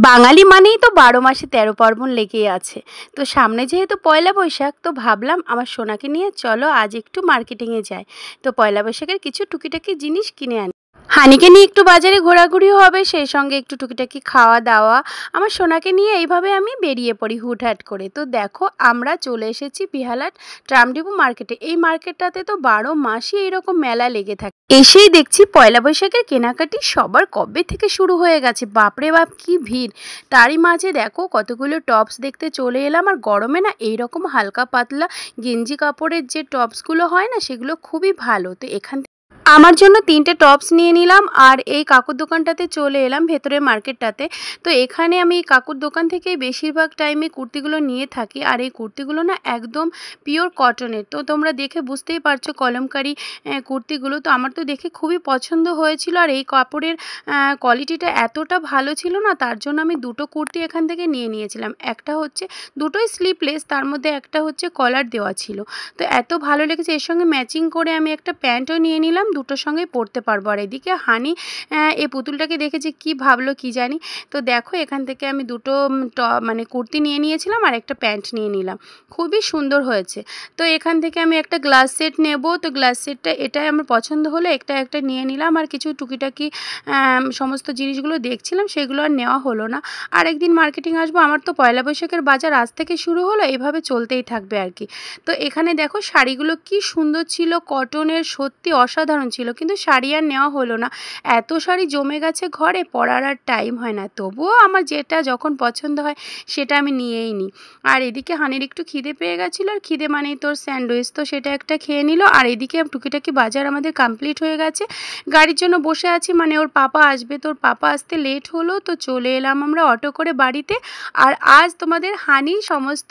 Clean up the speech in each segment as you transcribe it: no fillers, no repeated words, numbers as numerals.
বাঙালি মানেই তো ১২ মাসে ১৩ পার্বণ লেগেই আছে। তো সামনে যেহেতু পয়লা বৈশাখ, তো ভাবলাম আমার সোনাকে নিয়ে চলো আজ একটু মার্কেটিংয়ে যাই। তো পয়লা বৈশাখের কিছু টুকিটাকি জিনিস কিনে আনি। হানিকে নিয়ে একটু বাজারে ঘোরাঘুরিও হবে, সেই সঙ্গে একটু টুকিটাকি খাওয়া দাওয়া। আমার সোনাকে নিয়ে এইভাবে আমি বেরিয়ে পড়ি হুটহাট করে। তো দেখো, আমরা চলে এসেছি বেহালার ট্রামডিপো মার্কেটে। এই মার্কেটটাতে তো ১২ মাসই এইরকম মেলা লেগে থাকে। এসেই দেখছি পয়লা বৈশাখের কেনাকাটি সবার কবে থেকে শুরু হয়ে গেছে। বাপরে বাপ, কি ভিড়! তারই মাঝে দেখো কতগুলো টপস দেখতে চলে এলাম। আর গরমে না এইরকম হালকা পাতলা গেঞ্জি কাপড়ের যে টপসগুলো হয় না, সেগুলো খুবই ভালো। তো এখান আমার জন্য ৩টে টপস নিয়ে নিলাম আর এই কাকুর দোকানটাতে চলে এলাম, ভেতরের মার্কেটটাতে। তো এখানে আমি এই কাকুর দোকান থেকেই বেশিরভাগ টাইমে কুর্তিগুলো নিয়ে থাকি। আর এই কুর্তিগুলো না একদম পিওর কটনের। তো তোমরা দেখে বুঝতেই পারছো কলমকারি কুর্তিগুলো। তো আমার তো দেখে খুবই পছন্দ হয়েছিল। আর এই কাপড়ের কোয়ালিটিটা এতটা ভালো ছিল না, তার জন্য আমি দুটো কুর্তি এখান থেকে নিয়ে নিয়েছিলাম। একটা হচ্ছে, দুটোই স্লিপলেস, তার মধ্যে একটা হচ্ছে কলার দেওয়া ছিল। তো এত ভালো লেগেছে, এর সঙ্গে ম্যাচিং করে আমি একটা প্যান্টও নিয়ে নিলাম, দুটোর সঙ্গেই পরতে পারবো। আর এদিকে হানি এই পুতুলটাকে দেখে যে কী ভাবলো কি জানি। তো দেখো, এখান থেকে আমি দুটো মানে কুর্তি নিয়ে নিয়েছিলাম আর একটা প্যান্ট নিয়ে নিলাম। খুবই সুন্দর হয়েছে। তো এখান থেকে আমি একটা গ্লাস সেট নেব। তো গ্লাস সেটটা এটাই আমার পছন্দ হলো, একটা নিয়ে নিলাম। আর কিছু টুকিটাকি সমস্ত জিনিসগুলো দেখছিলাম, সেগুলো আর নেওয়া হলো না। আর একদিন মার্কেটিং আসবো। আমার তো পয়লা বৈশাখের বাজার আজ থেকে শুরু হলো, এইভাবে চলতেই থাকবে আর কি। তো এখানে দেখো শাড়িগুলো কি সুন্দর ছিল, কটনের, সত্যি অসাধারণ ছিল। কিন্তু শাড়ি আর নেওয়া হলো না, এত শাড়ি জমে গেছে ঘরে, পরার আর টাইম হয় না। তবুও আমার যেটা যখন পছন্দ হয় সেটা আমি নিয়েই নিই। আর এদিকে হানির একটু খিদে পেয়ে গেছিলো, আর খিদে মানেই তোর স্যান্ডউইচ, তো সেটা একটা খেয়ে নিল। আর এদিকে টুকিটাকি বাজার আমাদের কমপ্লিট হয়ে গেছে। গাড়ির জন্য বসে আছি, মানে ওর পাপা আসবে, তোর পাপা আসতে লেট হলো। তো চলে এলাম আমরা অটো করে বাড়িতে। আর আজ তোমাদের হানি সমস্ত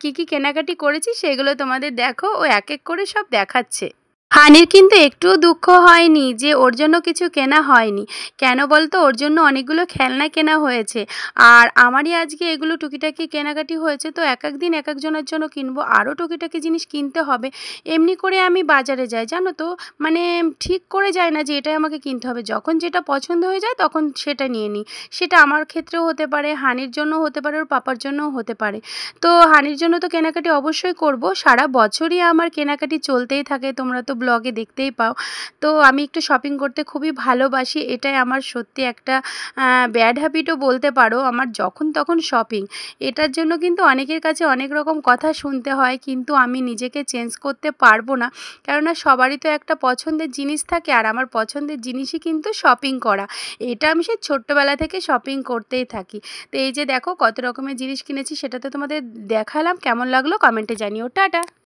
কি কি কেনাকাটি করেছি সেগুলো তোমাদের দেখো, ও এক এক করে সব দেখাচ্ছে। হানির কিন্তু একটুও দুঃখ হয়নি যে ওর জন্য কিছু কেনা হয়নি। কেন বলতো, ওর জন্য অনেকগুলো খেলনা কেনা হয়েছে। আর আমারই আজকে এগুলো টুকিটাকি কেনাকাটি হয়েছে। তো এক এক দিন এক একজনের জন্য কিনবো, আরও টুকিটাকি জিনিস কিনতে হবে। এমনি করে আমি বাজারে যাই জানো তো, মানে ঠিক করে যাই না যে এটাই আমাকে কিনতে হবে। যখন যেটা পছন্দ হয়ে যায় তখন সেটা নিয়ে নিই। সেটা আমার ক্ষেত্রেও হতে পারে, হানির জন্য হতে পারে, ওর পাপার জন্যও হতে পারে। তো হানির জন্য তো কেনাকাটি অবশ্যই করব। সারা বছরই আমার কেনাকাটি চলতেই থাকে, তোমরা তো ব্লগে দেখতেই পাও। তো আমি একটু শপিং করতে খুবই ভালোবাসি। এটাই আমার সত্যি একটা ব্যাড হ্যাবিটও বলতে পারো, আমার যখন তখন শপিং। এটার জন্য কিন্তু অনেকের কাছে অনেক রকম কথা শুনতে হয়, কিন্তু আমি নিজেকে চেঞ্জ করতে পারবো না। কেননা সবারই তো একটা পছন্দের জিনিস থাকে, আর আমার পছন্দের জিনিসই কিন্তু শপিং করা। এটা আমি সেই ছোট্টবেলা থেকে শপিং করতেই থাকি। তো এই যে দেখো কত রকমের জিনিস কিনেছি, সেটা তো তোমাদের দেখালাম। কেমন লাগলো কমেন্টে জানিও। টাটা।